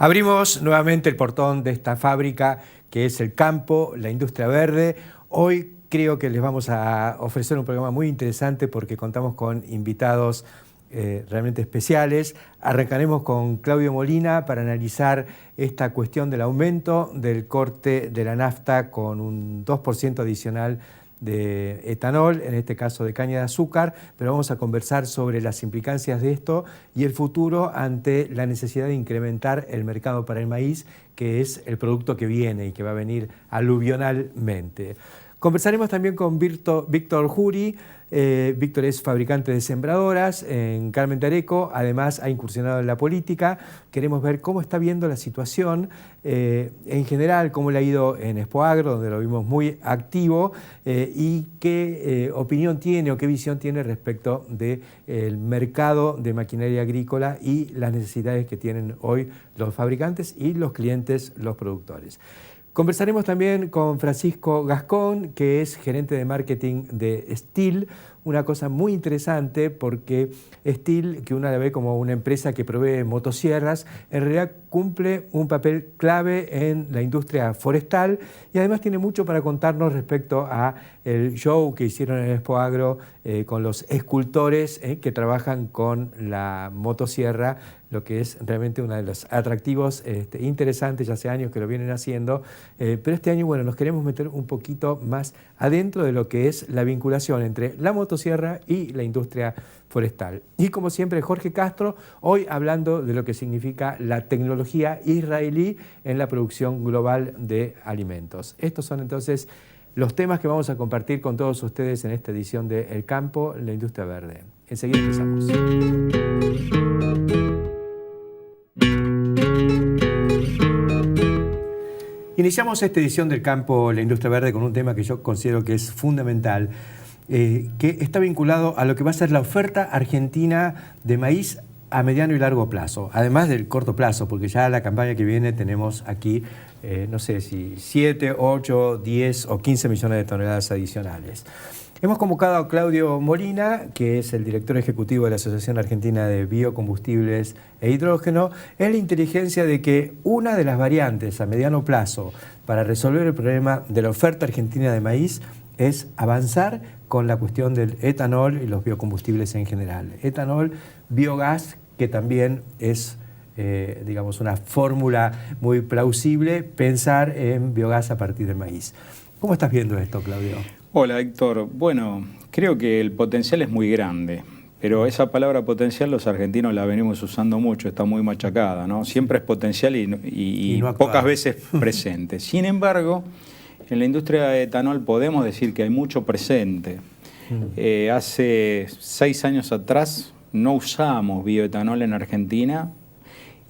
Abrimos nuevamente el portón de esta fábrica que es el campo, la industria verde. Hoy creo que les vamos a ofrecer un programa muy interesante porque contamos con invitados realmente especiales. Arrancaremos con Claudio Molina para analizar esta cuestión del aumento del corte de la nafta con un 2% adicional de etanol, en este caso de caña de azúcar, pero vamos a conversar sobre las implicancias de esto y el futuro ante la necesidad de incrementar el mercado para el maíz, que es el producto que viene y que va a venir aluvionalmente. Conversaremos también con Víctor Juri. Víctor es fabricante de sembradoras en Carmen de Areco, además ha incursionado en la política. Queremos ver cómo está viendo la situación en general, cómo le ha ido en Expoagro, donde lo vimos muy activo, y qué opinión tiene o qué visión tiene respecto del mercado de maquinaria agrícola y las necesidades que tienen hoy los fabricantes y los clientes, los productores. Conversaremos también con Francisco Gascón, que es gerente de marketing de Stihl, una cosa muy interesante porque Stihl, que uno la ve como una empresa que provee motosierras, en realidad cumple un papel clave en la industria forestal y además tiene mucho para contarnos respecto a el show que hicieron en Expoagro con los escultores que trabajan con la motosierra, lo que es realmente uno de los atractivos interesantes, ya hace años que lo vienen haciendo, pero este año bueno, nos queremos meter un poquito más adentro de lo que es la vinculación entre la motosierra y la industria forestal. Y como siempre, Jorge Castro, hoy hablando de lo que significa la tecnología israelí en la producción global de alimentos. Estos son entonces los temas que vamos a compartir con todos ustedes en esta edición de El Campo, la Industria Verde. Enseguida empezamos. Iniciamos esta edición del Campo, la Industria Verde, con un tema que yo considero que es fundamental, que está vinculado a lo que va a ser la oferta argentina de maíz a mediano y largo plazo, además del corto plazo, porque ya la campaña que viene tenemos aquí, no sé si 7, 8, 10 o 15 millones de toneladas adicionales. Hemos convocado a Claudio Molina, que es el director ejecutivo de la Asociación Argentina de Biocombustibles e Hidrógeno, en la inteligencia de que una de las variantes a mediano plazo para resolver el problema de la oferta argentina de maíz es avanzar con la cuestión del etanol y los biocombustibles en general. Etanol, biogás, que también es digamos una fórmula muy plausible, pensar en biogás a partir del maíz. ¿Cómo estás viendo esto, Claudio? Hola, Héctor. Bueno, creo que el potencial es muy grande, pero esa palabra potencial los argentinos la venimos usando mucho, está muy machacada, ¿no? Siempre es potencial y no pocas veces presente. Sin embargo, en la industria de etanol podemos decir que hay mucho presente. Hace 6 años atrás no usábamos bioetanol en Argentina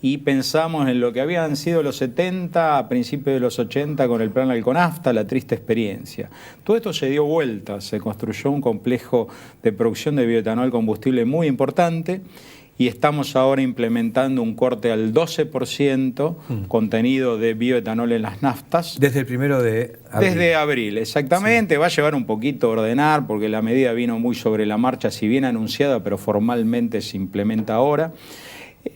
y pensamos en lo que habían sido los 70, a principios de los 80 con el plan Alconafta, la triste experiencia. Todo esto se dio vuelta, se construyó un complejo de producción de bioetanol combustible muy importante y estamos ahora implementando un corte al 12% contenido de bioetanol en las naftas. Desde el 1 de abril. Desde abril, exactamente. Sí. Va a llevar un poquito a ordenar porque la medida vino muy sobre la marcha, si bien anunciada, pero formalmente se implementa ahora.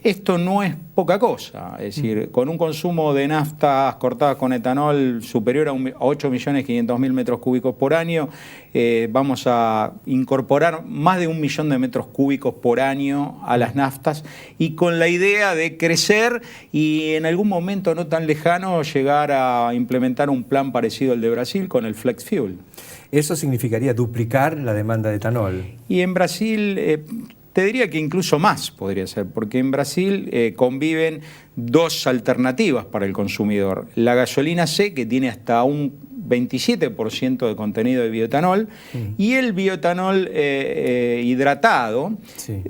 Esto no es poca cosa, es decir, con un consumo de naftas cortadas con etanol superior a 8.500.000 metros cúbicos por año, vamos a incorporar más de 1 millón de metros cúbicos por año a las naftas y con la idea de crecer y en algún momento no tan lejano llegar a implementar un plan parecido al de Brasil con el Flex Fuel. Eso significaría duplicar la demanda de etanol. Y en Brasil te diría que incluso más podría ser, porque en Brasil conviven 2 alternativas para el consumidor. La gasolina C, que tiene hasta un 27% de contenido de bioetanol, y el bioetanol hidratado, sí,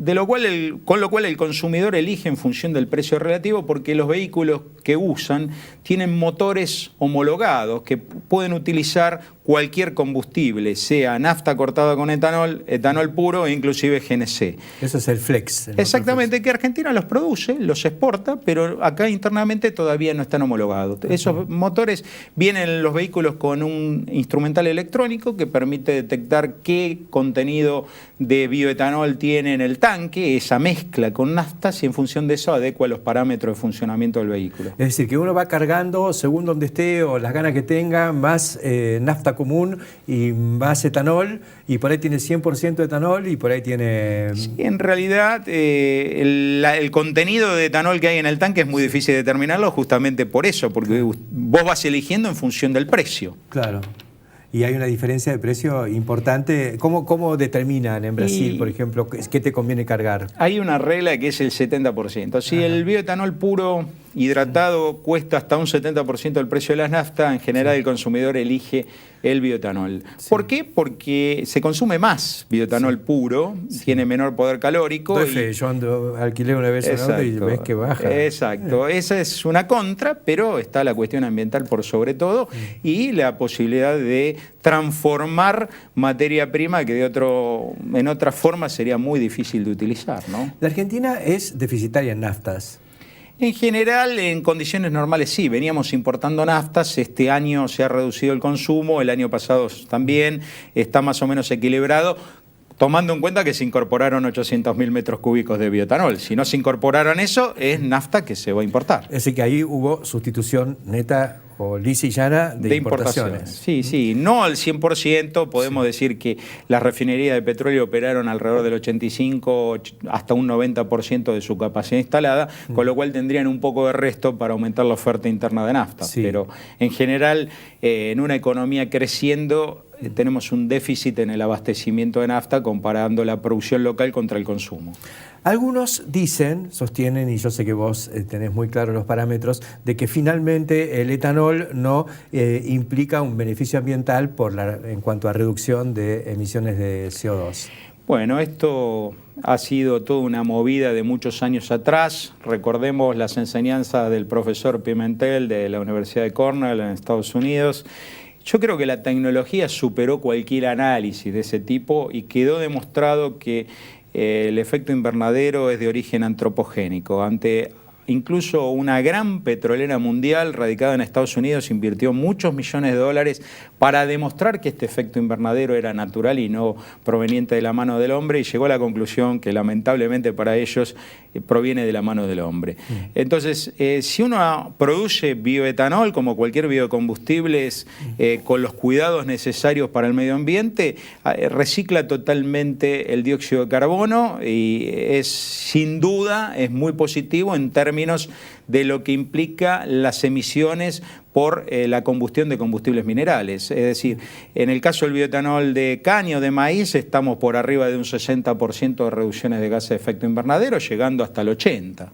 con lo cual el consumidor elige en función del precio relativo, porque los vehículos que usan tienen motores homologados que pueden utilizar cualquier combustible, sea nafta cortada con etanol, etanol puro e inclusive GNC. Eso es el Flex. Exactamente, que Argentina los produce, los exporta, pero acá internamente todavía no están homologados. Esos motores vienen en los vehículos con un instrumental electrónico que permite detectar qué contenido de bioetanol tiene en el tanque, esa mezcla con naftas, y en función de eso adecua los parámetros de funcionamiento del vehículo. Es decir, que uno va cargando según donde esté o las ganas que tenga, más nafta común y más etanol, y por ahí tiene 100% de etanol y por ahí tiene... Sí, en realidad el contenido de etanol que hay en el tanque es muy difícil de determinarlo justamente por eso, porque vos vas eligiendo en función del precio. Claro. Y hay una diferencia de precio importante. ¿Cómo determinan en Brasil, por ejemplo, qué te conviene cargar? Hay una regla que es el 70%. Si el bioetanol puro hidratado cuesta hasta un 70% del precio de la nafta, en general el consumidor elige el bioetanol. Sí. ¿Por qué? Porque se consume más bioetanol puro, tiene menor poder calórico. Yo alquilé una vez un auto y ves que baja. Exacto, esa es una contra, pero está la cuestión ambiental por sobre todo y la posibilidad de transformar materia prima que en otra forma sería muy difícil de utilizar, ¿no? La Argentina es deficitaria en naftas. En general, en condiciones normales sí, veníamos importando naftas, este año se ha reducido el consumo, el año pasado también, está más o menos equilibrado, tomando en cuenta que se incorporaron 800.000 metros cúbicos de bioetanol. Si no se incorporaron eso, es nafta que se va a importar. Es decir, que ahí hubo sustitución neta o lisa y llana de importaciones. Sí, no al 100%, podemos decir que las refinerías de petróleo operaron alrededor del 85 hasta un 90% de su capacidad instalada, con lo cual tendrían un poco de resto para aumentar la oferta interna de nafta. Sí. Pero en general, en una economía creciendo, tenemos un déficit en el abastecimiento de nafta comparando la producción local contra el consumo. Algunos sostienen, y yo sé que vos tenés muy claros los parámetros, de que finalmente el etanol no implica un beneficio ambiental en cuanto a reducción de emisiones de CO2. Bueno, esto ha sido toda una movida de muchos años atrás. Recordemos las enseñanzas del profesor Pimentel de la Universidad de Cornell en Estados Unidos. Yo creo que la tecnología superó cualquier análisis de ese tipo y quedó demostrado que el efecto invernadero es de origen antropogénico. Ante incluso una gran petrolera mundial radicada en Estados Unidos invirtió muchos millones de dólares para demostrar que este efecto invernadero era natural y no proveniente de la mano del hombre, y llegó a la conclusión que lamentablemente para ellos proviene de la mano del hombre. Entonces, si uno produce bioetanol, como cualquier biocombustible, con los cuidados necesarios para el medio ambiente, recicla totalmente el dióxido de carbono y sin duda es muy positivo en términos de lo que implica las emisiones por la combustión de combustibles minerales. Es decir, en el caso del bioetanol de caña o de maíz estamos por arriba de un 60% de reducciones de gases de efecto invernadero, llegando hasta el 80%.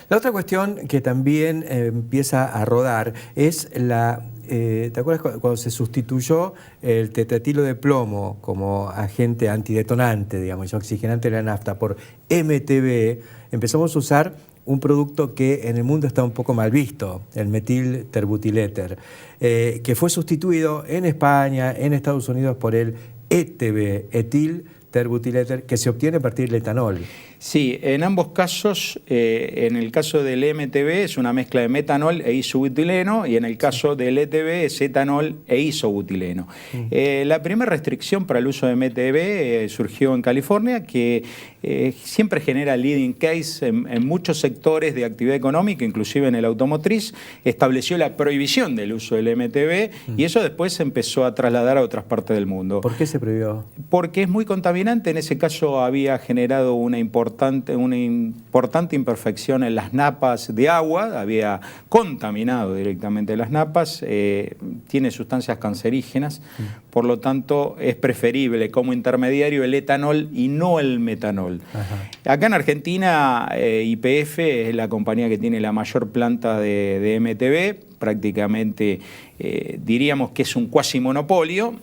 La otra cuestión que también empieza a rodar es ¿te acuerdas cuando se sustituyó el tetratilo de plomo como agente antidetonante, digamos, oxigenante de la nafta, por MTBE? Empezamos a usar un producto que en el mundo está un poco mal visto, el metilterbutiléter, que fue sustituido en España, en Estados Unidos, por el ETB, etilterbutiléter, que se obtiene a partir del etanol. Sí, en ambos casos, en el caso del MTB es una mezcla de metanol e isobutileno, y en el caso del ETB es etanol e isobutileno. La primera restricción para el uso de MTB surgió en California, que siempre genera leading case en muchos sectores de actividad económica, inclusive en el automotriz. Estableció la prohibición del uso del MTB y eso después se empezó a trasladar a otras partes del mundo. ¿Por qué se prohibió? Porque es muy contaminante. En ese caso había generado una importante imperfección en las napas de agua, había contaminado directamente las napas, tiene sustancias cancerígenas, por lo tanto es preferible como intermediario el etanol y no el metanol. Acá en Argentina, YPF es la compañía que tiene la mayor planta de MTB, prácticamente diríamos que es un cuasi monopolio.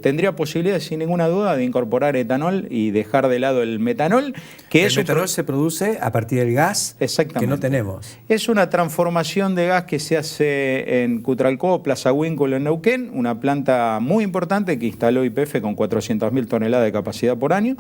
Tendría posibilidad sin ninguna duda de incorporar etanol y dejar de lado el metanol, que el metanol se produce a partir del gas que no tenemos. Es una transformación de gas que se hace en Cutralcó, Plaza Huínculo, en Neuquén, una planta muy importante que instaló YPF con 400.000 toneladas de capacidad por año,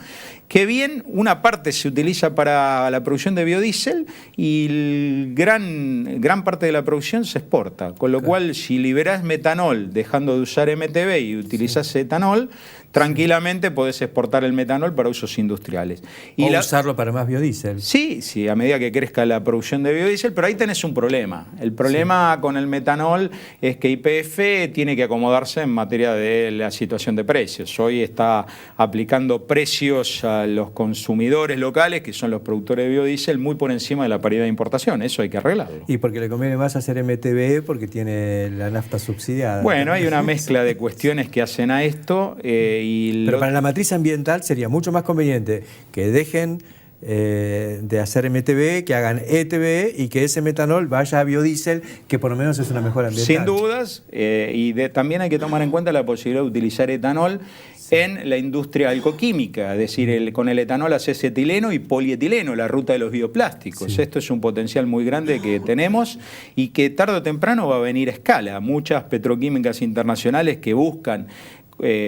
que bien una parte se utiliza para la producción de biodiesel y gran parte de la producción se exporta. exporta. Con lo cual, si liberás metanol dejando de usar MTB y utilizás etanol, tranquilamente podés exportar el metanol para usos industriales. Y usarlo para más biodiesel. Sí, sí, a medida que crezca la producción de biodiesel, pero ahí tenés un problema. El problema con el metanol es que YPF tiene que acomodarse en materia de la situación de precios. Hoy está aplicando precios a los consumidores locales, que son los productores de biodiesel, muy por encima de la paridad de importación. Eso hay que arreglarlo. Y porque le conviene más hacer MTB porque tiene la nafta subsidiada. Bueno, hay una mezcla de cuestiones que hacen a esto. Pero para la matriz ambiental sería mucho más conveniente que dejen de hacer MTB, que hagan ETB y que ese metanol vaya a biodiesel, que por lo menos es una mejora ambiental. Sin dudas, también hay que tomar en cuenta la posibilidad de utilizar etanol en la industria alcoquímica, es decir, con el etanol haces etileno y polietileno, la ruta de los bioplásticos. Sí. Esto es un potencial muy grande que tenemos y que tarde o temprano va a venir a escala. Muchas petroquímicas internacionales que buscan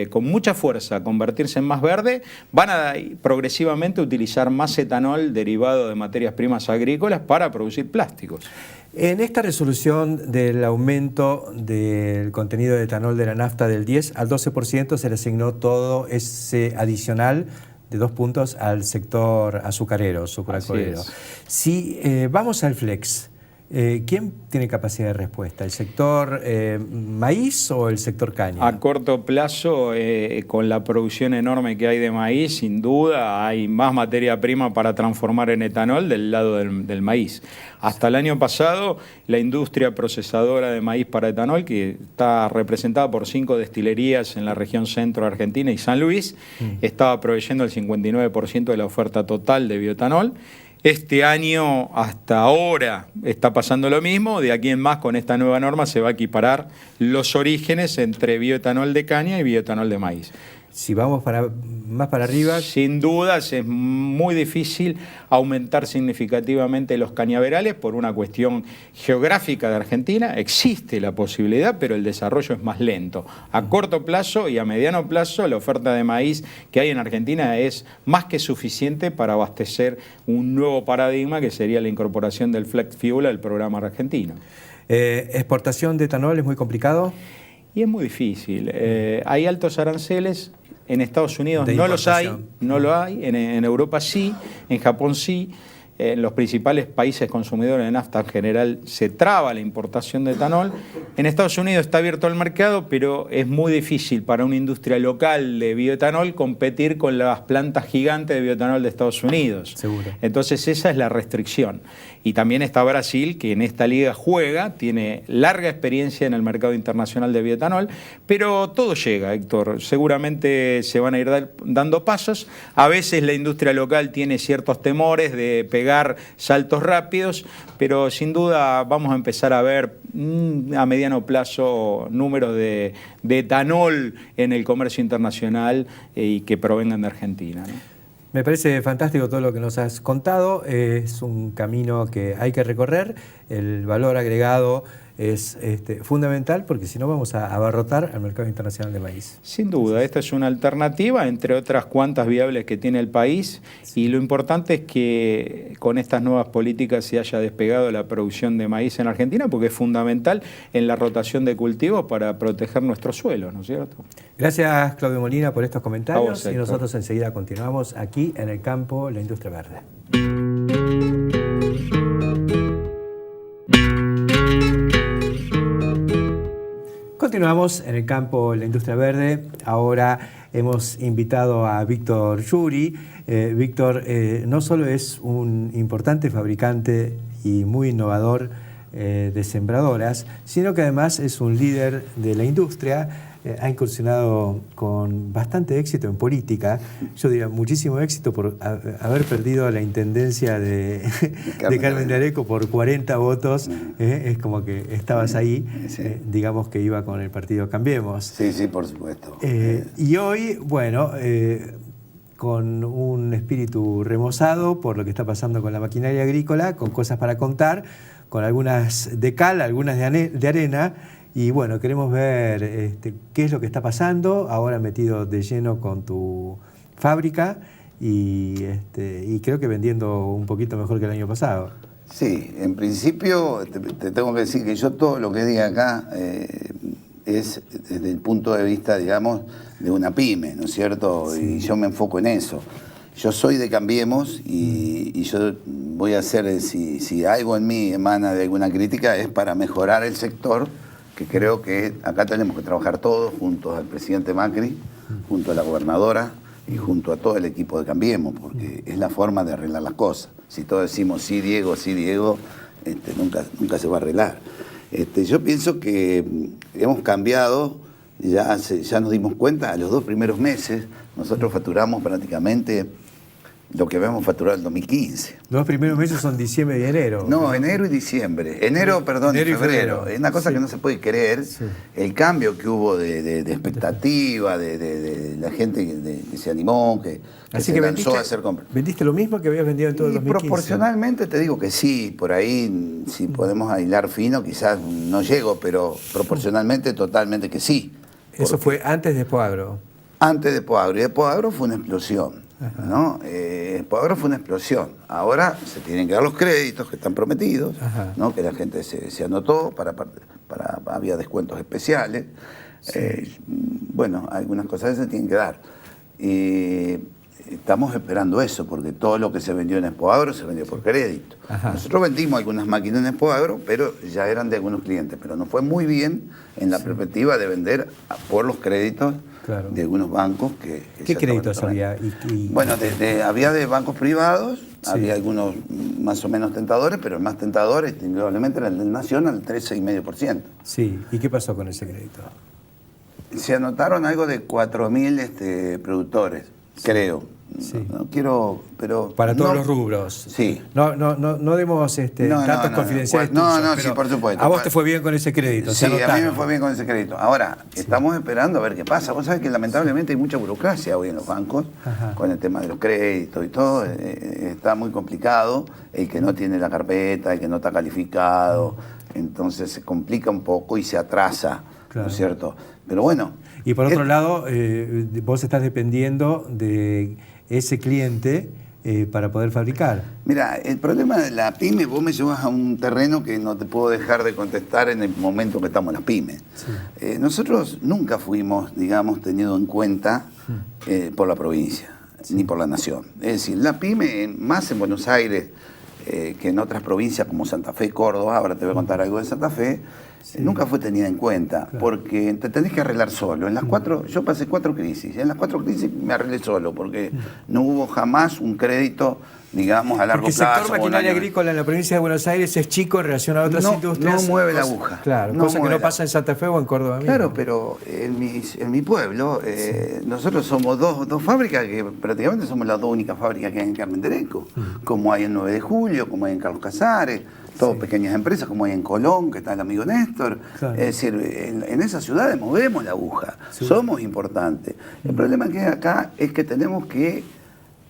con mucha fuerza convertirse en más verde, van a progresivamente utilizar más etanol derivado de materias primas agrícolas para producir plásticos. En esta resolución del aumento del contenido de etanol de la nafta del 10 al 12% se le asignó todo ese adicional de 2 puntos al sector azucarero, sucroalcoholero. Si vamos al flex, ¿quién tiene capacidad de respuesta? ¿El sector maíz o el sector caña? A corto plazo, con la producción enorme que hay de maíz, sin duda hay más materia prima para transformar en etanol del lado del maíz. Hasta el año pasado, la industria procesadora de maíz para etanol, que está representada por 5 destilerías en la región centro de Argentina y San Luis, estaba proveyendo el 59% de la oferta total de bioetanol. Este año, hasta ahora, está pasando lo mismo. De aquí en más, con esta nueva norma, se va a equiparar los orígenes entre bioetanol de caña y bioetanol de maíz. Si vamos más para arriba... Sin dudas es muy difícil aumentar significativamente los cañaverales por una cuestión geográfica de Argentina. Existe la posibilidad, pero el desarrollo es más lento. A corto plazo y a mediano plazo, la oferta de maíz que hay en Argentina es más que suficiente para abastecer un nuevo paradigma que sería la incorporación del flex fuel al programa argentino. ¿Exportación de etanol es muy complicado? Y es muy difícil. Hay altos aranceles. En Estados Unidos no los hay, no lo hay. En Europa sí, en Japón sí. En los principales países consumidores de nafta en general se traba la importación de etanol. En Estados Unidos está abierto el mercado, pero es muy difícil para una industria local de bioetanol competir con las plantas gigantes de bioetanol de Estados Unidos. Seguro. Entonces esa es la restricción. Y también está Brasil, que en esta liga juega, tiene larga experiencia en el mercado internacional de bioetanol, pero todo llega, Héctor. Seguramente se van a ir dando pasos. A veces la industria local tiene ciertos temores de pegar saltos rápidos, pero sin duda vamos a empezar a ver a mediano plazo números de etanol en el comercio internacional y que provengan de Argentina, ¿no? Me parece fantástico todo lo que nos has contado. Es un camino que hay que recorrer. El valor agregado es fundamental porque si no vamos a abarrotar al mercado internacional de maíz. Sin duda, esta es una alternativa entre otras cuantas viables que tiene el país, y lo importante es que con estas nuevas políticas se haya despegado la producción de maíz en Argentina, porque es fundamental en la rotación de cultivos para proteger nuestros suelos, ¿no es cierto? Gracias, Claudio Molina, por estos comentarios. A vos, y nosotros enseguida continuamos aquí en el campo, la industria verde. Continuamos en el campo La Industria Verde. Ahora hemos invitado a Víctor Yuri. Víctor no solo es un importante fabricante y muy innovador de sembradoras, sino que además es un líder de la industria. Ha incursionado con bastante éxito en política, yo diría muchísimo éxito por haber perdido la intendencia de Carmen de Areco por 40 votos. Es como que estabas ahí, sí. Digamos que iba con el partido Cambiemos. Sí, sí, por supuesto. Y hoy, bueno, con un espíritu remozado por lo que está pasando con la maquinaria agrícola, con cosas para contar, con algunas de cal, algunas de arena. Y bueno, queremos ver qué es lo que está pasando, ahora metido de lleno con tu fábrica y creo que vendiendo un poquito mejor que el año pasado. Sí, en principio te tengo que decir que yo todo lo que diga acá es desde el punto de vista, digamos, de una pyme, ¿no es cierto? Sí. Y yo me enfoco en eso. Yo soy de Cambiemos y yo voy a hacer, si algo en mí emana de alguna crítica, es para mejorar el sector, que creo que acá tenemos que trabajar todos, junto al presidente Macri, junto a la gobernadora y junto a todo el equipo de Cambiemos, porque es la forma de arreglar las cosas. Si todos decimos sí, Diego, nunca se va a arreglar. Yo pienso que hemos cambiado, ya nos dimos cuenta, a los 2 primeros meses, nosotros facturamos prácticamente lo que habíamos facturado en el 2015. Los 2 primeros meses son diciembre y enero. No, enero y diciembre. Enero y febrero. Es una cosa que no se puede creer. Sí. El cambio que hubo de expectativa, de la gente que se animó, que se lanzó a hacer compras. ¿Vendiste lo mismo que habías vendido en todo el 2015? Proporcionalmente te digo que sí. Por ahí, si podemos hilar fino, quizás no llego, pero proporcionalmente totalmente que sí. ¿Eso fue antes de Expoagro? Antes de Expoagro. Y Expoagro fue una explosión. ¿No? Expoagro fue una explosión. Ahora se tienen que dar los créditos que están prometidos, ¿no? Que la gente se anotó, había descuentos especiales. Sí. Bueno, algunas cosas se tienen que dar. Estamos esperando eso, porque todo lo que se vendió en Expoagro se vendió por crédito. Nosotros vendimos algunas máquinas en Expoagro, pero ya eran de algunos clientes. Pero nos fue muy bien en la perspectiva de vender por los créditos. Claro. De algunos bancos que ¿Qué créditos había? Bueno, había de bancos privados, sí. Había algunos más o menos tentadores, pero el más tentador, indudablemente, era el del Nación, al 13,5%. Sí, ¿y qué pasó con ese crédito? Se anotaron algo de 4.000 productores, sí. Creo. Sí. No quiero, pero... Para todos los rubros. Sí. No demos datos confidenciales tuyos, sí, por supuesto. A vos te fue bien con ese crédito. Sí, a mí me fue bien con ese crédito. Ahora, estamos esperando a ver qué pasa. Vos sabés que lamentablemente hay mucha burocracia hoy en los bancos, con el tema de los créditos y todo. Está muy complicado. El que no tiene la carpeta, el que no está calificado, entonces se complica un poco y se atrasa, claro. ¿No es cierto? Pero bueno... Y por otro lado, vos estás dependiendo de ese cliente para poder fabricar. Mira, el problema de la pyme, vos me llevas a un terreno que no te puedo dejar de contestar en el momento que estamos en las pymes. Sí. Nosotros nunca fuimos, digamos, tenido en cuenta por la provincia, ni por la nación. Es decir, la pyme, más en Buenos Aires que en otras provincias como Santa Fe, Córdoba, ahora te voy a contar algo de Santa Fe, nunca fue tenida en cuenta, claro. Porque te tenés que arreglar solo. En las 4, yo pasé 4 crisis, en las 4 crisis me arreglé solo, porque no hubo jamás un crédito, digamos, a largo plazo. Porque el sector maquinaria agrícola en la provincia de Buenos Aires es chico en relación a otras industrias. No mueve la aguja. Claro, cosa que no pasa en Santa Fe o en Córdoba mismo. Claro, pero en mi pueblo, nosotros somos dos fábricas que prácticamente somos las 2 únicas fábricas que hay en Carmen de Areco, como hay en 9 de Julio, como hay en Carlos Casares, todas pequeñas empresas, como hay en Colón, que está el amigo Néstor. Claro. Es decir, en esas ciudades movemos la aguja, somos importantes. El problema que hay acá es que tenemos que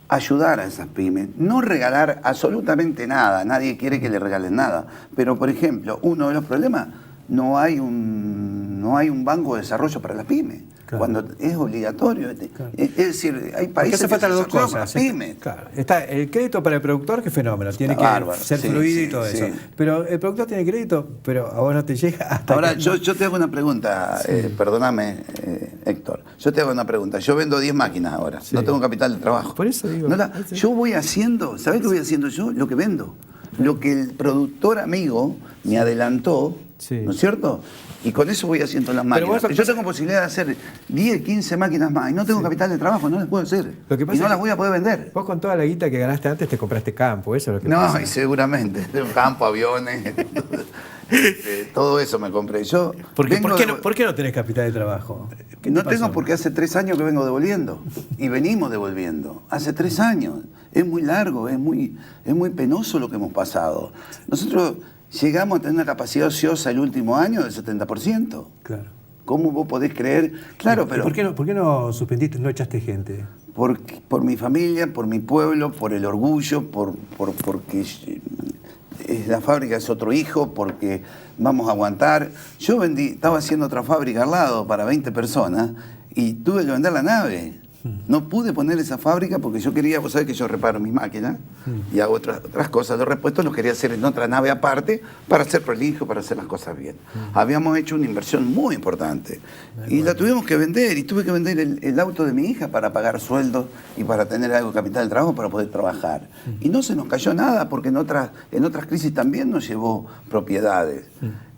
ayudar a esas pymes, no regalar absolutamente nada, nadie quiere que le regalen nada, pero por ejemplo, uno de los problemas, no hay un banco de desarrollo para las pymes, claro. Cuando es obligatorio. Claro. Es decir, hay países que faltan las 2 cosas. Para las pymes. Claro. Está el crédito para el productor, que es fenómeno, tiene que ser fluido y todo eso. Pero el productor tiene crédito, pero a vos no te llega hasta... Ahora, yo te hago una pregunta, perdóname, Héctor. Yo te hago una pregunta. Yo vendo 10 máquinas ahora, no tengo capital de trabajo. Por eso digo... Yo voy haciendo, ¿sabés qué voy haciendo yo? Lo que vendo. Lo que el productor amigo me adelantó, ¿no es cierto? Y con eso voy haciendo las máquinas. Yo tengo posibilidad de hacer 10, 15 máquinas más y no tengo capital de trabajo, no las puedo hacer. Y no las voy a poder vender. Vos con toda la guita que ganaste antes te compraste campo, eso es lo que pasa. No, y seguramente. Campo, aviones, todo eso me compré. Yo ¿Por qué no tenés capital de trabajo? No tengo porque hace 3 años que vengo devolviendo. Y venimos devolviendo. Hace 3 años. Es muy largo, es muy penoso lo que hemos pasado. Nosotros... llegamos a tener una capacidad ociosa el último año del 70%. Claro. ¿Cómo vos podés creer? Claro, pero... ¿Por qué no suspendiste, no echaste gente? Por mi familia, por mi pueblo, por el orgullo, porque la fábrica es otro hijo, porque vamos a aguantar. Yo estaba haciendo otra fábrica al lado para 20 personas y tuve que vender la nave. No pude poner esa fábrica porque yo quería, vos sabés que yo reparo mis máquinas y hago otras cosas. Los repuestos los quería hacer en otra nave aparte para hacer prolijo, para hacer las cosas bien. Habíamos hecho una inversión muy importante y la tuvimos que vender y tuve que vender el auto de mi hija para pagar sueldos y para tener algo de capital de trabajo para poder trabajar. Y no se nos cayó nada porque en otras crisis también nos llevó propiedades.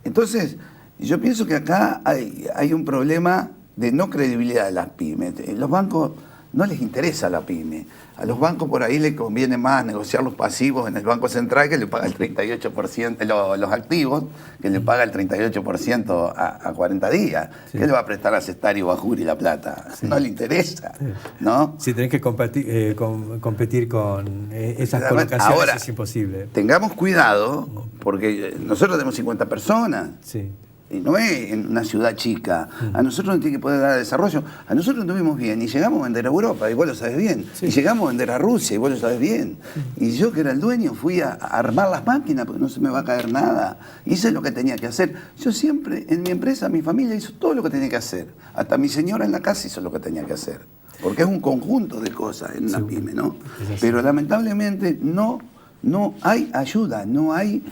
Entonces, yo pienso que acá hay un problema de no credibilidad de las pymes. Los bancos no les interesa la pyme. A los bancos por ahí les conviene más negociar los pasivos en el Banco Central, que le paga el 38%, los activos, que le paga el 38% a 40 días. Sí. ¿Qué le va a prestar a Cestario, Bajuri la plata? Sí. No le interesa, ¿no? Si tenés que competir con esas colocaciones, ahora, es imposible. Tengamos cuidado, porque nosotros tenemos 50 personas. Sí. Y no es en una ciudad chica. A nosotros nos tiene que poder dar desarrollo. A nosotros estuvimos bien y llegamos a vender a Europa, y vos lo sabés bien. Sí. Y llegamos a vender a Rusia, y vos lo sabés bien. Y yo, que era el dueño, fui a armar las máquinas porque no se me va a caer nada. Hice lo que tenía que hacer. Yo siempre, en mi empresa, mi familia hizo todo lo que tenía que hacer. Hasta mi señora en la casa hizo lo que tenía que hacer. Porque es un conjunto de cosas en una pyme, ¿no? Pero lamentablemente no hay ayuda, no hay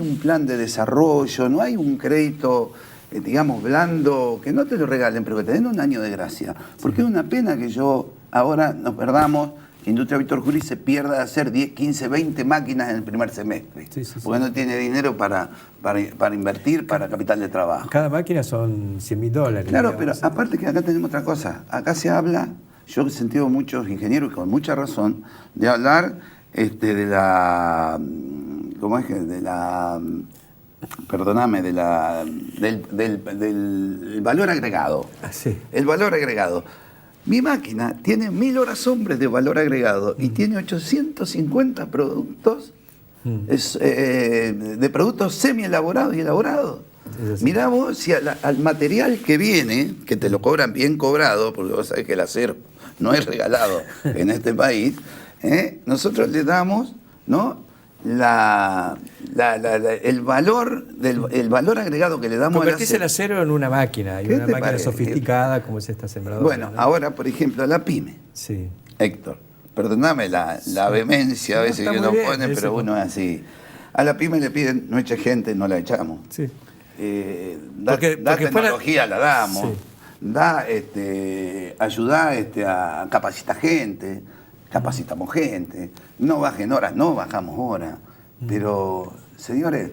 un plan de desarrollo, no hay un crédito, digamos, blando, que no te lo regalen, pero que te den un año de gracia. Porque es una pena que ahora nos perdamos, que Industria Víctor Juri se pierda de hacer 10, 15, 20 máquinas en el primer semestre. Porque no tiene dinero para invertir, para capital de trabajo. Cada máquina son $100.000. Claro, digamos. Pero aparte que acá tenemos otra cosa. Acá se habla, yo he sentido muchos ingenieros, con mucha razón, de hablar de la, ¿cómo es que? De la, perdóname, del valor agregado. Sí. El valor agregado. Mi máquina tiene 1000 horas hombres de valor agregado y tiene 850 productos, de productos semi-elaborados y elaborados. Mirá vos, si al material que viene, que te lo cobran bien cobrado, porque vos sabés que el acero no es regalado en este país, nosotros le damos, ¿no?, el valor agregado que le damos al acero. Convertís el acero en una máquina, y una máquina sofisticada como es esta sembradora. Bueno, ¿no? Ahora, por ejemplo, la pyme. Sí. Héctor, perdóname la vehemencia a veces que uno pone, pero uno es así. A la pyme le piden, no eche gente, no la echamos. Sí. Da tecnología, la damos. Sí. Ayuda a capacitar gente. Capacitamos gente, no bajen horas, no bajamos horas, pero señores,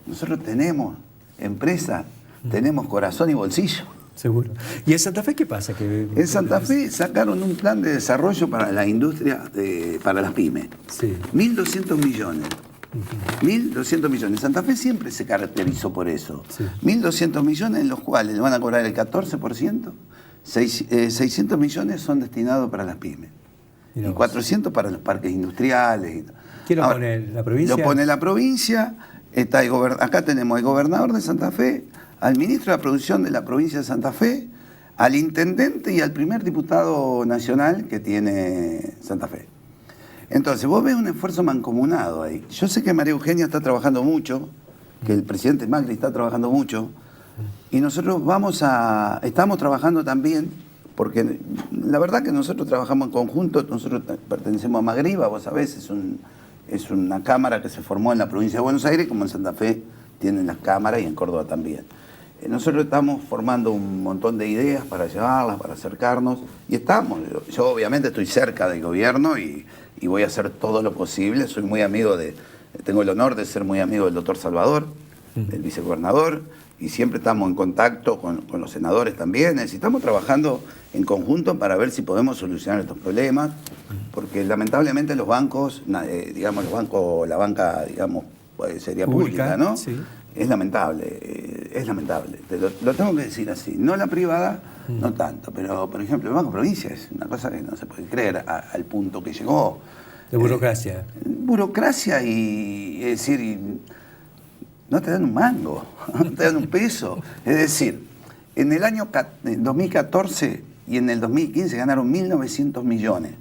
nosotros tenemos empresa, tenemos corazón y bolsillo. Seguro. ¿Y en Santa Fe qué pasa? En Santa Fe sacaron un plan de desarrollo para la industria, para las pymes. Sí. 1.200 millones. 1.200 millones. Santa Fe siempre se caracterizó por eso. Sí. 1.200 millones en los cuales le van a cobrar el 14%, 600 millones son destinados para las pymes. Y 400 para los parques industriales. ¿Quién lo pone? ¿La provincia? Lo pone la provincia. Acá tenemos al gobernador de Santa Fe, al ministro de la Producción de la provincia de Santa Fe, al intendente y al primer diputado nacional que tiene Santa Fe. Entonces, vos ves un esfuerzo mancomunado ahí. Yo sé que María Eugenia está trabajando mucho, que el presidente Macri está trabajando mucho, y nosotros estamos trabajando también. Porque la verdad que nosotros trabajamos en conjunto, nosotros pertenecemos a Magriba, vos sabés, es una cámara que se formó en la provincia de Buenos Aires, como en Santa Fe tienen las cámaras y en Córdoba también. Nosotros estamos formando un montón de ideas para llevarlas, para acercarnos, y yo obviamente estoy cerca del gobierno y voy a hacer todo lo posible, tengo el honor de ser muy amigo del doctor Salvador, del vicegobernador, y siempre estamos en contacto con los senadores también. Estamos trabajando en conjunto para ver si podemos solucionar estos problemas, porque lamentablemente los bancos, la banca, digamos, sería pública, ¿no? Sí. Es lamentable. Lo tengo que decir así. No la privada, no tanto, pero por ejemplo el Banco Provincia es una cosa que no se puede creer al punto que llegó. De burocracia. Burocracia y es decir, no te dan un mango, no te dan un peso. Es decir, en el año 2014 y en el 2015 ganaron 1.900 millones.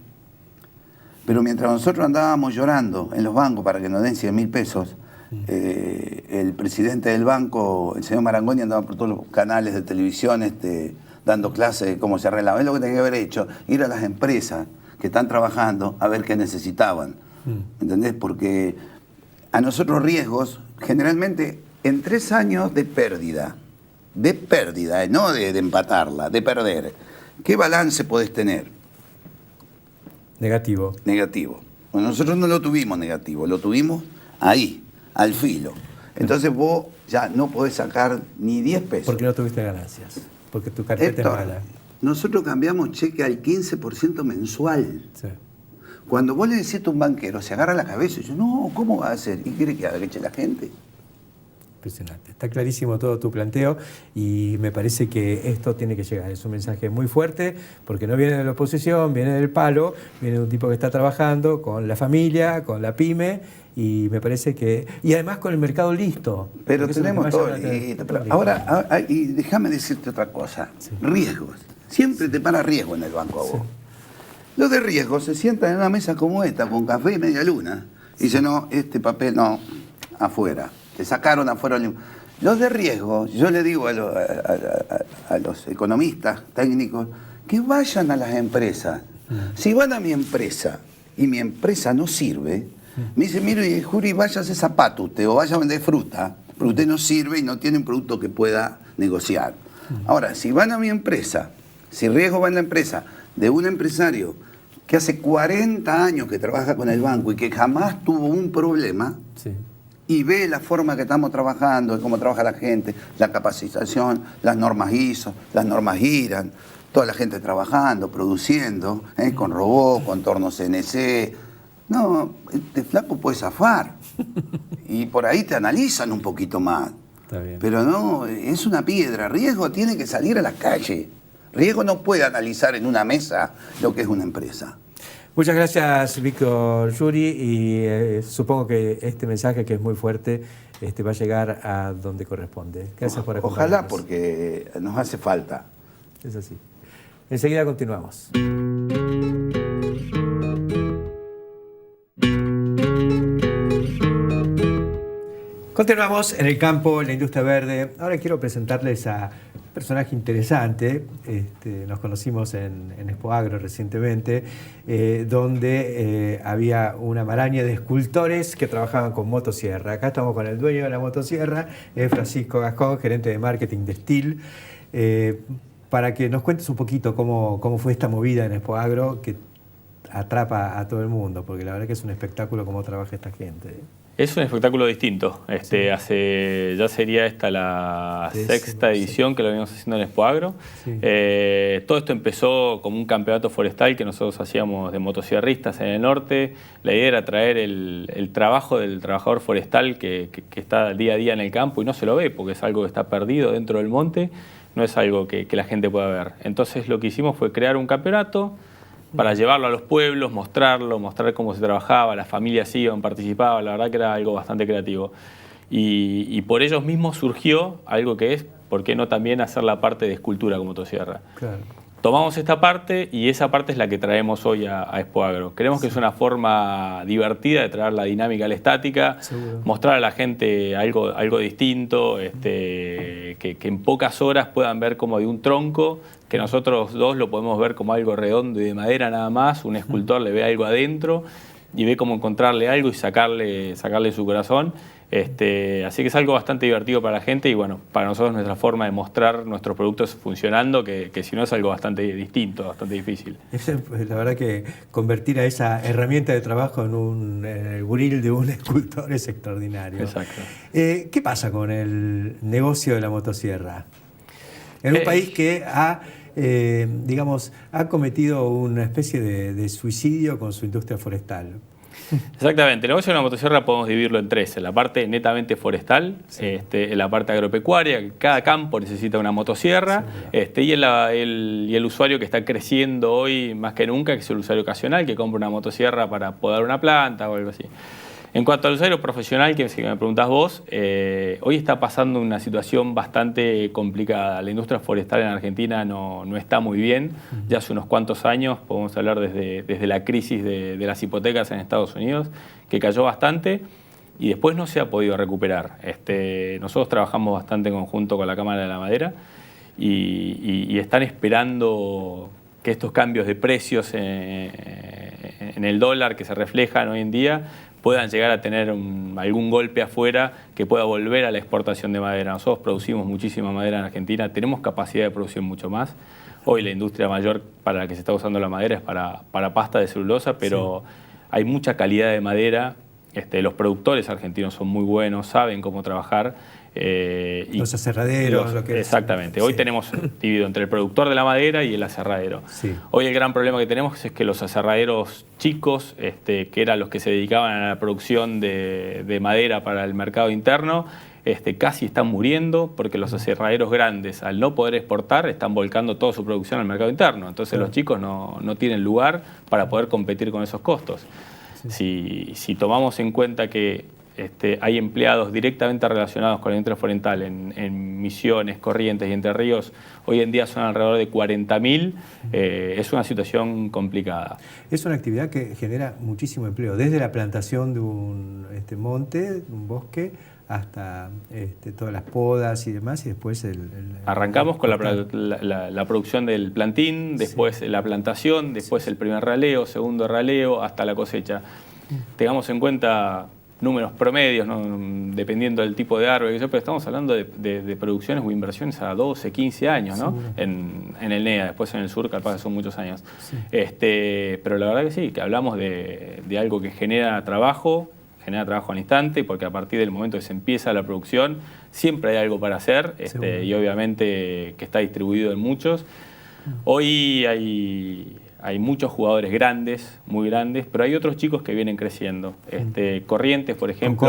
Pero mientras nosotros andábamos llorando en los bancos para que nos den 100.000 pesos, el presidente del banco, el señor Marangoni, andaba por todos los canales de televisión dando clases de cómo se arreglaba. Es lo que tenía que haber hecho, ir a las empresas que están trabajando a ver qué necesitaban. ¿Entendés? Porque a nosotros riesgos, generalmente en 3 años de pérdida, no de empatarla, de perder, ¿qué balance podés tener? Negativo. Negativo. Bueno, nosotros no lo tuvimos negativo, lo tuvimos ahí, al filo. Entonces vos ya no podés sacar ni 10 pesos. Porque no tuviste ganancias, porque tu carpeta es mala. Nosotros cambiamos cheque al 15% mensual. Sí. Cuando vos le decís a un banquero, se agarra la cabeza y dice, no, ¿cómo va a hacer? ¿Y quiere que agache la gente? Impresionante. Está clarísimo todo tu planteo y me parece que esto tiene que llegar. Es un mensaje muy fuerte porque no viene de la oposición, viene del palo, viene de un tipo que está trabajando con la familia, con la pyme y me parece que... Y además con el mercado listo. Pero tenemos todo listo. Ahora, y déjame decirte otra cosa. Sí. Riesgos. Siempre te para riesgo en el banco a vos. Sí. Los de riesgo se sientan en una mesa como esta con café y media luna y dicen, no, este papel no, afuera. Te sacaron afuera. Los de riesgo, yo le digo a los economistas técnicos que vayan a las empresas. Si van a mi empresa y mi empresa no sirve, me dice, mire, Juri, vaya a hacer zapato usted o vaya a vender fruta, pero usted no sirve y no tiene un producto que pueda negociar. Ahora, si van a mi empresa, si riesgo va en la empresa de un empresario que hace 40 años que trabaja con el banco y que jamás tuvo un problema, sí, y ve la forma que estamos trabajando, cómo trabaja la gente, la capacitación, las normas ISO, las normas IRAN, toda la gente trabajando, produciendo, con robots, con tornos CNC. No, este flaco puede zafar. Y por ahí te analizan un poquito más. Está bien. Pero no, es una piedra. Riesgo tiene que salir a la calle. Riesgo no puede analizar en una mesa lo que es una empresa. Muchas gracias, Víctor Yuri, y supongo que este mensaje, que es muy fuerte, va a llegar a donde corresponde. Gracias por acompañarnos. Ojalá, porque nos hace falta. Es así. Enseguida continuamos. Continuamos en el campo, en la industria verde. Ahora quiero presentarles a un personaje interesante. Nos conocimos en Expo Agro recientemente, donde había una maraña de escultores que trabajaban con motosierra. Acá estamos con el dueño de la motosierra, Francisco Gascón, gerente de marketing de Stihl, para que nos cuentes un poquito cómo fue esta movida en Expo Agro que atrapa a todo el mundo, porque la verdad que es un espectáculo cómo trabaja esta gente. Es un espectáculo distinto. Sí. Ya sería esta la sexta edición que lo venimos haciendo en Expo Agro. Sí. Todo esto empezó como un campeonato forestal que nosotros hacíamos de motosierristas en el norte. La idea era traer el trabajo del trabajador forestal que está día a día en el campo y no se lo ve porque es algo que está perdido dentro del monte, no es algo que la gente pueda ver. Entonces lo que hicimos fue crear un campeonato para llevarlo a los pueblos, mostrar cómo se trabajaba, las familias iban, participaban, la verdad que era algo bastante creativo. Y por ellos mismos surgió algo que es, ¿por qué no también hacer la parte de escultura con motosierra? Claro. Tomamos esta parte y esa parte es la que traemos hoy a Expo Agro. Creemos que es una forma divertida de traer la dinámica a la estática, seguro, mostrar a la gente algo distinto, que en pocas horas puedan ver como de un tronco, que nosotros dos lo podemos ver como algo redondo y de madera nada más, un escultor le ve algo adentro y ve cómo encontrarle algo y sacarle su corazón. Así que es algo bastante divertido para la gente y bueno, para nosotros nuestra forma de mostrar nuestros productos funcionando, que si no es algo bastante distinto, bastante difícil. La verdad que convertir a esa herramienta de trabajo en el buril de un escultor es extraordinario. Exacto. ¿Qué pasa con el negocio de la motosierra? En un país que ha cometido una especie de suicidio con su industria forestal. Exactamente, el negocio de la motosierra podemos dividirlo en tres: en la parte netamente forestal, sí, en la parte agropecuaria, que cada campo necesita una motosierra, y el usuario que está creciendo hoy más que nunca, que es el usuario ocasional, que compra una motosierra para podar una planta o algo así. En cuanto al usuario profesional, que me preguntás vos, hoy está pasando una situación bastante complicada. La industria forestal en Argentina no está muy bien. Ya hace unos cuantos años, podemos hablar desde la crisis de las hipotecas en Estados Unidos, que cayó bastante y después no se ha podido recuperar. Nosotros trabajamos bastante en conjunto con la Cámara de la Madera y están esperando que estos cambios de precios en el dólar que se reflejan hoy en día puedan llegar a tener algún golpe afuera que pueda volver a la exportación de madera. Nosotros producimos muchísima madera en Argentina, tenemos capacidad de producción mucho más. Hoy la industria mayor para la que se está usando la madera es para pasta de celulosa, pero hay mucha calidad de madera. Los productores argentinos son muy buenos, saben cómo trabajar. Los aserraderos. Exactamente. Hoy tenemos dividido entre el productor de la madera y el aserradero. Sí. Hoy el gran problema que tenemos es que los aserraderos chicos, que eran los que se dedicaban a la producción de madera para el mercado interno, casi están muriendo porque los aserraderos grandes, al no poder exportar, están volcando toda su producción al mercado interno. Entonces los chicos no tienen lugar para poder competir con esos costos. Sí. Si tomamos en cuenta que hay empleados directamente relacionados con la industria forestal en Misiones, Corrientes y Entre Ríos, hoy en día son alrededor de 40.000, es una situación complicada. Es una actividad que genera muchísimo empleo, desde la plantación de un monte, un bosque, hasta todas las podas y demás, y después Arrancamos con la producción del plantín, después la plantación, después el primer raleo, segundo raleo, hasta la cosecha. Tengamos en cuenta números promedios, ¿no? Dependiendo del tipo de árbol, pero estamos hablando de producciones o inversiones a 12, 15 años, ¿no? En el NEA, después en el sur, capaz que son muchos años. Sí. Pero la verdad que sí, que hablamos de algo que genera trabajo al instante, porque a partir del momento que se empieza la producción, siempre hay algo para hacer, y obviamente que está distribuido en muchos. Hoy hay muchos jugadores grandes, muy grandes, pero hay otros chicos que vienen creciendo. Corrientes, por ejemplo.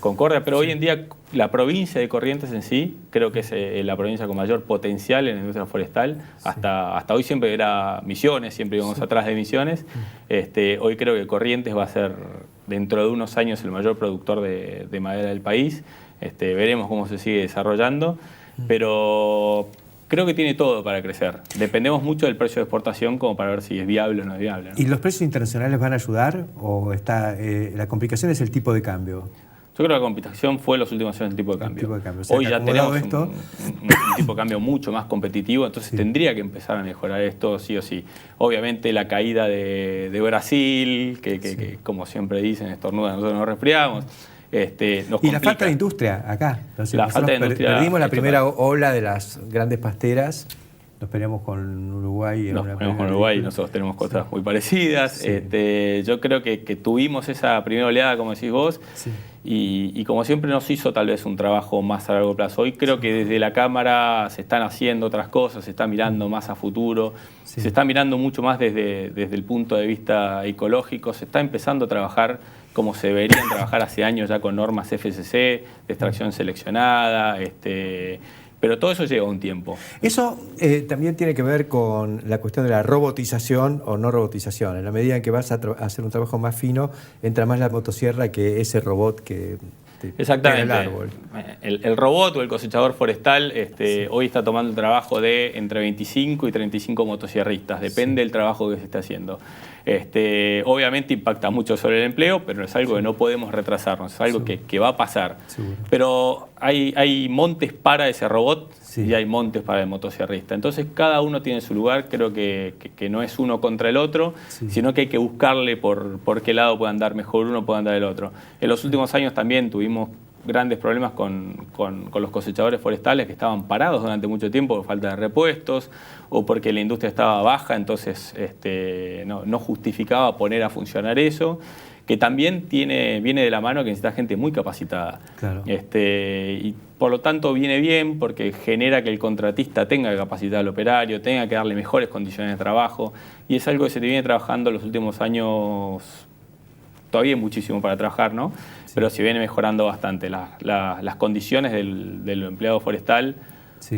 Concordia, pero hoy en día la provincia de Corrientes en sí, creo que es la provincia con mayor potencial en la industria forestal. Hasta hoy siempre era Misiones, siempre íbamos atrás de Misiones. Hoy creo que Corrientes va a ser, dentro de unos años, el mayor productor de madera del país. Veremos cómo se sigue desarrollando, pero creo que tiene todo para crecer. Dependemos mucho del precio de exportación como para ver si es viable o no es viable, ¿no? ¿Y los precios internacionales van a ayudar o la complicación es el tipo de cambio? Yo creo que la complicación fue en los últimos años el tipo de cambio. O sea, hoy ya tenemos un tipo de cambio mucho más competitivo, entonces tendría que empezar a mejorar esto sí o sí. Obviamente la caída de Brasil, que como siempre dicen, estornuda, nosotros nos resfriamos. Y la falta de industria acá. Perdimos la primera ola de las grandes pasteras. Nos peleamos con Uruguay. Nos peleamos con Uruguay, nosotros tenemos cosas muy parecidas. Sí. Yo creo que tuvimos esa primera oleada, como decís vos, y como siempre nos hizo tal vez un trabajo más a largo plazo. Hoy creo que desde la Cámara se están haciendo otras cosas, se está mirando más a futuro, se está mirando mucho más desde el punto de vista ecológico, se está empezando a trabajar como se deberían trabajar hace años ya con normas FSC, de extracción seleccionada, pero todo eso lleva un tiempo. Eso también tiene que ver con la cuestión de la robotización o no robotización. En la medida en que vas a hacer un trabajo más fino, entra más la motosierra que ese robot que exactamente. El árbol. El robot o el cosechador forestal hoy está tomando el trabajo de entre 25 y 35 motosierristas, depende del trabajo que se esté haciendo. Obviamente impacta mucho sobre el empleo, pero es algo que no podemos retrasarnos, es algo que va a pasar. Seguro. Pero hay montes para ese robot y hay montes para el motosierrista. Entonces cada uno tiene su lugar, creo que no es uno contra el otro, sino que hay que buscarle por qué lado puede andar mejor uno, puede andar el otro. En los últimos años también tuvimos grandes problemas con los cosechadores forestales que estaban parados durante mucho tiempo por falta de repuestos o porque la industria estaba baja, entonces no justificaba poner a funcionar eso, que también viene de la mano que necesita gente muy capacitada. Claro. Y por lo tanto viene bien porque genera que el contratista tenga que capacitar al operario, tenga que darle mejores condiciones de trabajo, y es algo que se te viene trabajando en los últimos años. Todavía hay muchísimo para trabajar, ¿no? Pero se viene mejorando bastante. Las condiciones del empleado forestal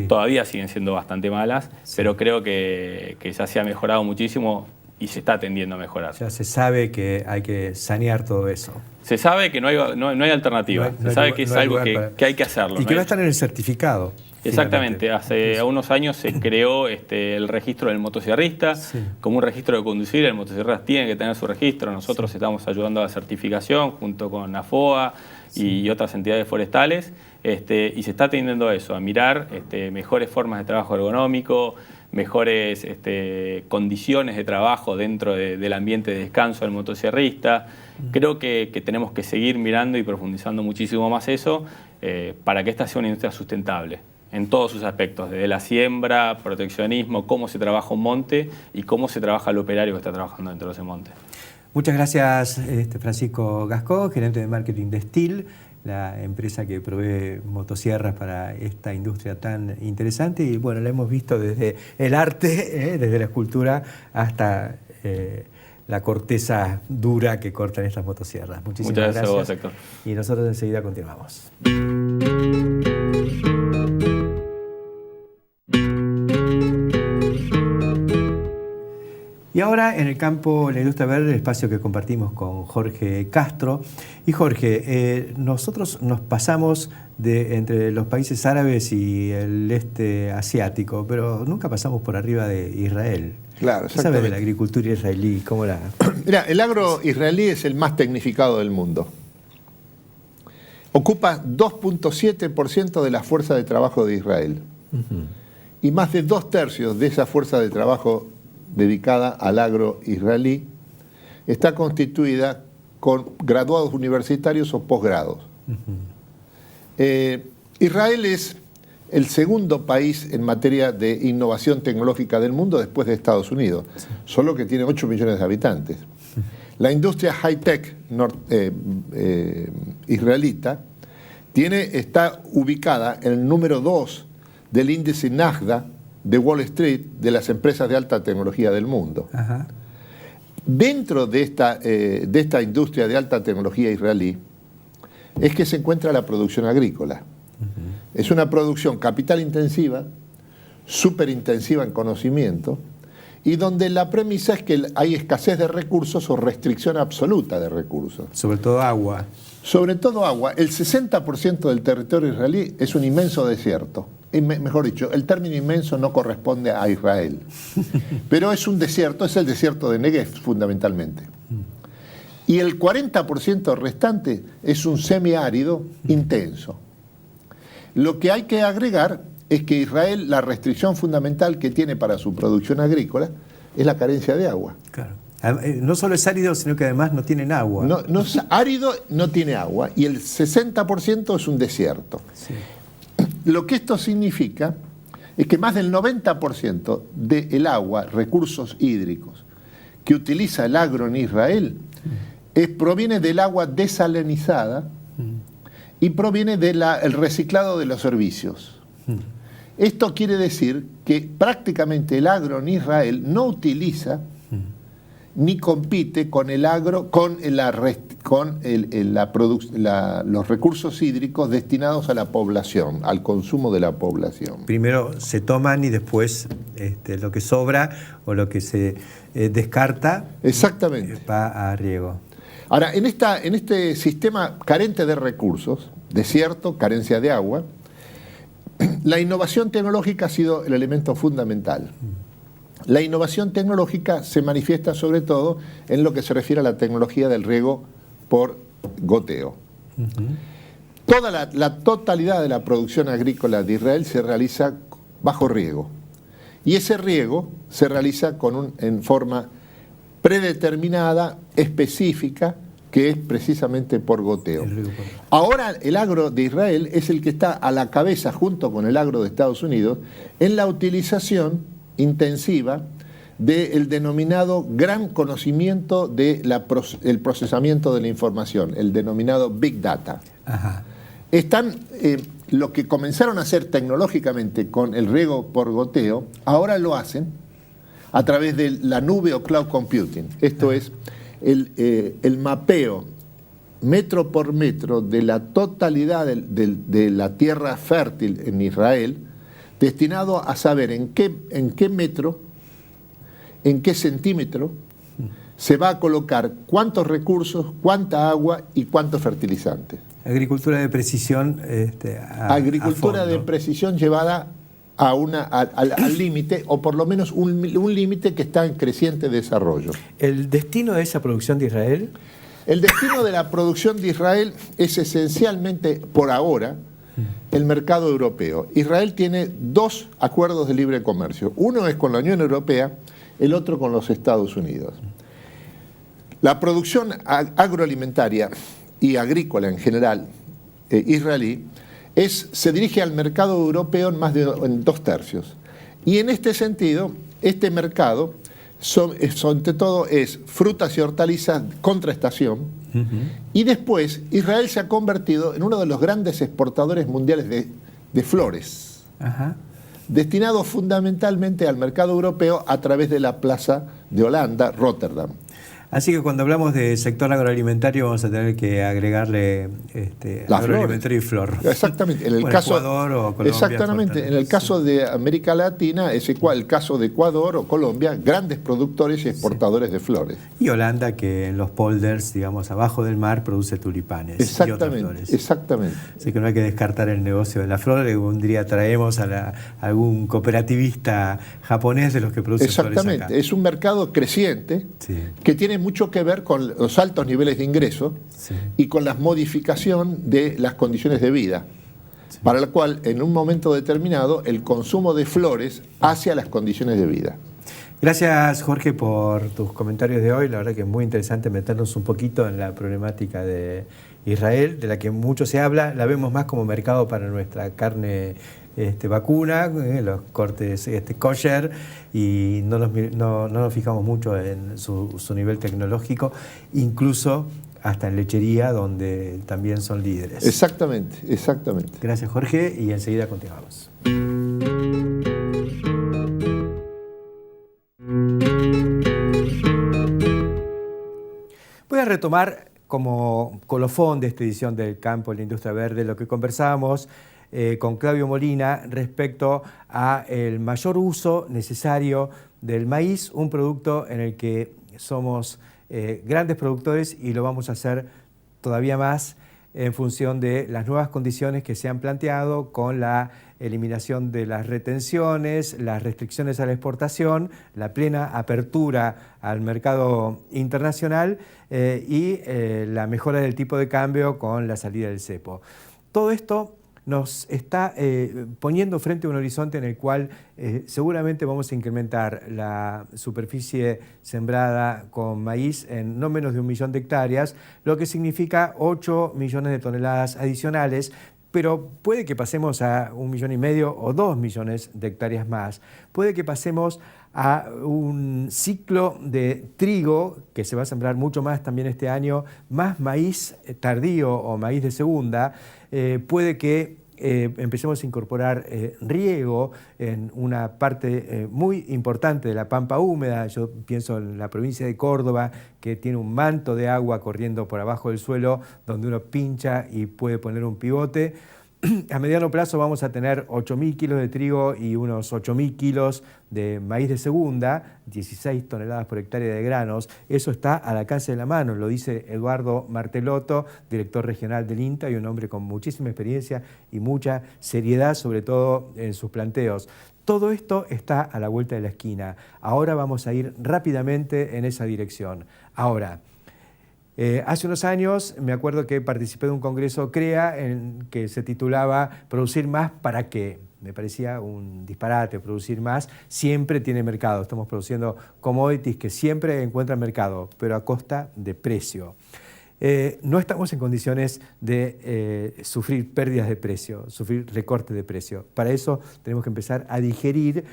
todavía siguen siendo bastante malas, pero creo que ya se ha mejorado muchísimo y se está tendiendo a mejorar. Ya se sabe que hay que sanear todo eso. Se sabe que no hay alternativa. Se sabe que es algo que hay que hacerlo. Y que va a estar en el certificado. Exactamente, hace unos años se creó el registro del motosierrista, como un registro de conducir. El motosierrista tiene que tener su registro. Nosotros estamos ayudando a la certificación junto con AFOA y otras entidades forestales, y se está tendiendo a eso, a mirar mejores formas de trabajo ergonómico, mejores condiciones de trabajo dentro del ambiente de descanso del motosierrista. Creo que tenemos que seguir mirando y profundizando muchísimo más eso para que esta sea una industria sustentable en todos sus aspectos, desde la siembra, proteccionismo, cómo se trabaja un monte y cómo se trabaja el operario que está trabajando dentro de ese monte. Muchas gracias, Francisco Gascó, gerente de marketing de Stihl, la empresa que provee motosierras para esta industria tan interesante. Y bueno, la hemos visto desde el arte, desde la escultura, hasta la corteza dura que cortan estas motosierras. Muchísimas gracias. Muchas gracias a vos, Héctor. Y nosotros enseguida continuamos. Y ahora en el campo, la industria verde, el espacio que compartimos con Jorge Castro. Y Jorge, nosotros nos pasamos entre los países árabes y el este asiático, pero nunca pasamos por arriba de Israel. Claro, ¿Qué sabes de la agricultura israelí? ¿Cómo la...? Mira, el agro israelí es el más tecnificado del mundo. Ocupa 2.7% de la fuerza de trabajo de Israel. Y más de 2/3 de esa fuerza de trabajo dedicada al agro israelí está constituida con graduados universitarios o posgrados. Israel es el segundo país en materia de innovación tecnológica del mundo después de Estados Unidos, solo que tiene 8 millones de habitantes. La industria high-tech israelita está ubicada en el número 2 del índice Nasdaq de Wall Street de las empresas de alta tecnología del mundo. Ajá. Dentro de esta industria de alta tecnología israelí es que se encuentra la producción agrícola. Es una producción capital intensiva, súper intensiva en conocimiento, y donde la premisa es que hay escasez de recursos o restricción absoluta de recursos. Sobre todo agua. Sobre todo agua. El 60% del territorio israelí es un inmenso desierto. Mejor dicho, el término inmenso no corresponde a Israel. Pero es un desierto, es el desierto de Negev fundamentalmente. Y el 40% restante es un semiárido intenso. Lo que hay que agregar es que Israel, la restricción fundamental que tiene para su producción agrícola es la carencia de agua. Claro. No solo es árido, sino que además no tienen agua. Árido no tiene agua y el 60% es un desierto. Sí. Lo que esto significa es que más del 90% del agua, recursos hídricos, que utiliza el agro en Israel, proviene del agua desalinizada y proviene del reciclado de los servicios. Esto quiere decir que prácticamente el agro en Israel no utiliza ni compite con el agro, con los recursos hídricos destinados a la población, al consumo de la población. Primero se toman y después lo que sobra o lo que se descarta. Exactamente. Va a riego. Ahora, en este sistema carente de recursos, desierto, carencia de agua, la innovación tecnológica ha sido el elemento fundamental. La innovación tecnológica se manifiesta sobre todo en lo que se refiere a la tecnología del riego por goteo. Toda la totalidad de la producción agrícola de Israel se realiza bajo riego. Y ese riego se realiza en forma predeterminada, específica, que es precisamente por goteo. Ahora el agro de Israel es el que está a la cabeza, junto con el agro de Estados Unidos, en la utilización intensiva del denominado gran conocimiento del procesamiento de la información, el denominado Big Data. Ajá. Lo que comenzaron a hacer tecnológicamente con el riego por goteo, ahora lo hacen a través de la nube o cloud computing. Esto es el mapeo metro por metro de la totalidad de la tierra fértil en Israel, destinado a saber en qué metro, en qué centímetro se va a colocar cuántos recursos, cuánta agua y cuántos fertilizantes. Agricultura de precisión. Agricultura de precisión llevada al límite, o por lo menos un límite que está en creciente desarrollo. ¿El destino de esa producción de Israel? El destino de la producción de Israel es esencialmente, por ahora, el mercado europeo. Israel tiene 2 acuerdos de libre comercio. Uno es con la Unión Europea, el otro con los Estados Unidos. La producción agroalimentaria y agrícola en general israelí se dirige al mercado europeo en en 2/3. Y en este sentido, este mercado, ante todo, es frutas y hortalizas contra estación. Y después, Israel se ha convertido en uno de los grandes exportadores mundiales de flores, destinados fundamentalmente al mercado europeo a través de la plaza de Holanda, Rotterdam. Así que cuando hablamos de sector agroalimentario vamos a tener que agregarle agroalimentario y flor. Exactamente. En el caso, Ecuador o Colombia. Exactamente. En el caso de América Latina, el caso de Ecuador o Colombia, grandes productores y exportadores de flores. Y Holanda, que en los polders, digamos, abajo del mar, produce tulipanes y otras flores. Exactamente. Así que no hay que descartar el negocio de la flor. Un día traemos a algún cooperativista japonés de los que producen flores acá. Exactamente. Es un mercado creciente que tiene mucho que ver con los altos niveles de ingreso y con la modificación de las condiciones de vida, para la cual en un momento determinado el consumo de flores hacia las condiciones de vida. Gracias, Jorge, por tus comentarios de hoy. La verdad que es muy interesante meternos un poquito en la problemática de Israel, de la que mucho se habla. La vemos más como mercado para nuestra carne vacuna, los cortes kosher, y no nos fijamos mucho en su nivel tecnológico, incluso hasta en lechería, donde también son líderes. Exactamente, exactamente. Gracias, Jorge, y enseguida continuamos. Voy a retomar como colofón de esta edición del Campo en la Industria Verde lo que conversábamos con Claudio Molina respecto a el mayor uso necesario del maíz, un producto en el que somos grandes productores y lo vamos a hacer todavía más en función de las nuevas condiciones que se han planteado con la eliminación de las retenciones, las restricciones a la exportación, la plena apertura al mercado internacional y la mejora del tipo de cambio con la salida del cepo. Todo esto nos está poniendo frente a un horizonte en el cual seguramente vamos a incrementar la superficie sembrada con maíz en no menos de 1 millón de hectáreas, lo que significa 8 millones de toneladas adicionales, pero puede que pasemos a 1,5 millones o 2 millones de hectáreas más. Puede que pasemos a un ciclo de trigo, que se va a sembrar mucho más también este año, más maíz tardío o maíz de segunda. Puede que empecemos a incorporar riego en una parte muy importante de la pampa húmeda. Yo pienso en la provincia de Córdoba, que tiene un manto de agua corriendo por abajo del suelo, donde uno pincha y puede poner un pivote. A mediano plazo vamos a tener 8.000 kilos de trigo y unos 8.000 kilos de maíz de segunda, 16 toneladas por hectárea de granos. Eso está al alcance de la mano, lo dice Eduardo Martelotto, director regional del INTA, y un hombre con muchísima experiencia y mucha seriedad, sobre todo en sus planteos. Todo esto está a la vuelta de la esquina. Ahora vamos a ir rápidamente en esa dirección. Ahora, hace unos años me acuerdo que participé de un congreso CREA en que se titulaba ¿Producir más para qué? Me parecía un disparate. Producir más siempre tiene mercado. Estamos produciendo commodities que siempre encuentran mercado, pero a costa de precio. No estamos en condiciones de sufrir pérdidas de precio, sufrir recortes de precio. Para eso tenemos que empezar a digerir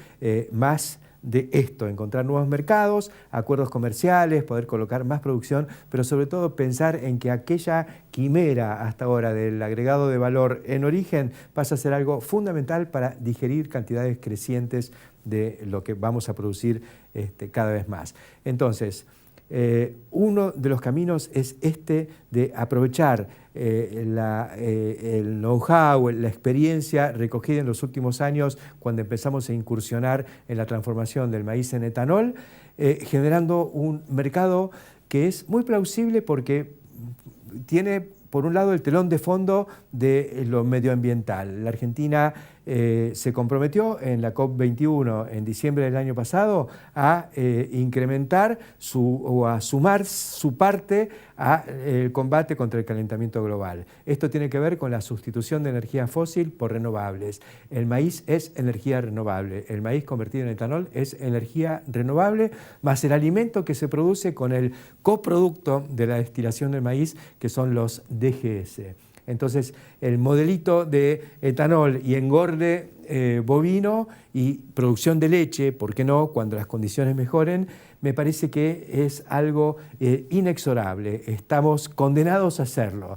más de esto, encontrar nuevos mercados, acuerdos comerciales, poder colocar más producción, pero sobre todo pensar en que aquella quimera hasta ahora del agregado de valor en origen pasa a ser algo fundamental para digerir cantidades crecientes de lo que vamos a producir cada vez más. Entonces, uno de los caminos es de aprovechar el know-how, la experiencia recogida en los últimos años cuando empezamos a incursionar en la transformación del maíz en etanol, generando un mercado que es muy plausible porque tiene, por un lado, el telón de fondo de lo medioambiental. La Argentina se comprometió en la COP21 en diciembre del año pasado a incrementar o a sumar su parte al combate contra el calentamiento global. Esto tiene que ver con la sustitución de energía fósil por renovables. El maíz es energía renovable. El maíz convertido en etanol es energía renovable, más el alimento que se produce con el coproducto de la destilación del maíz, que son los DGS. Entonces, el modelito de etanol y engorde bovino y producción de leche, ¿por qué no?, cuando las condiciones mejoren, me parece que es algo inexorable. Estamos condenados a hacerlo.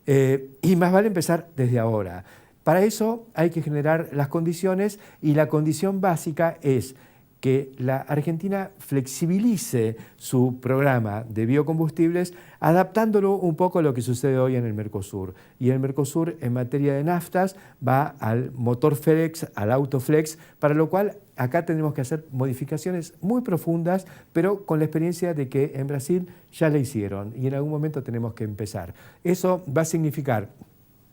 Y más vale empezar desde ahora. Para eso hay que generar las condiciones, y la condición básica es que la Argentina flexibilice su programa de biocombustibles, adaptándolo un poco a lo que sucede hoy en el Mercosur. Y el Mercosur, en materia de naftas, va al motor flex, al auto flex, para lo cual acá tenemos que hacer modificaciones muy profundas, pero con la experiencia de que en Brasil ya la hicieron y en algún momento tenemos que empezar. Eso va a significar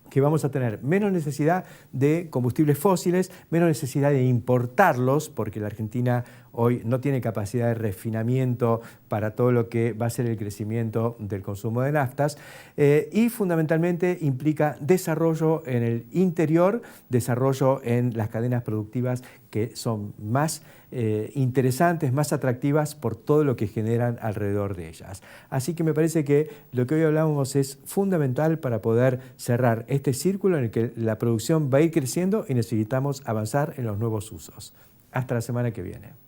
que vamos a tener menos necesidad de combustibles fósiles, menos necesidad de importarlos, porque la Argentina hoy no tiene capacidad de refinamiento para todo lo que va a ser el crecimiento del consumo de naftas, y fundamentalmente implica desarrollo en el interior, desarrollo en las cadenas productivas que son más interesantes, más atractivas por todo lo que generan alrededor de ellas. Así que me parece que lo que hoy hablamos es fundamental para poder cerrar este círculo en el que la producción va a ir creciendo y necesitamos avanzar en los nuevos usos. Hasta la semana que viene.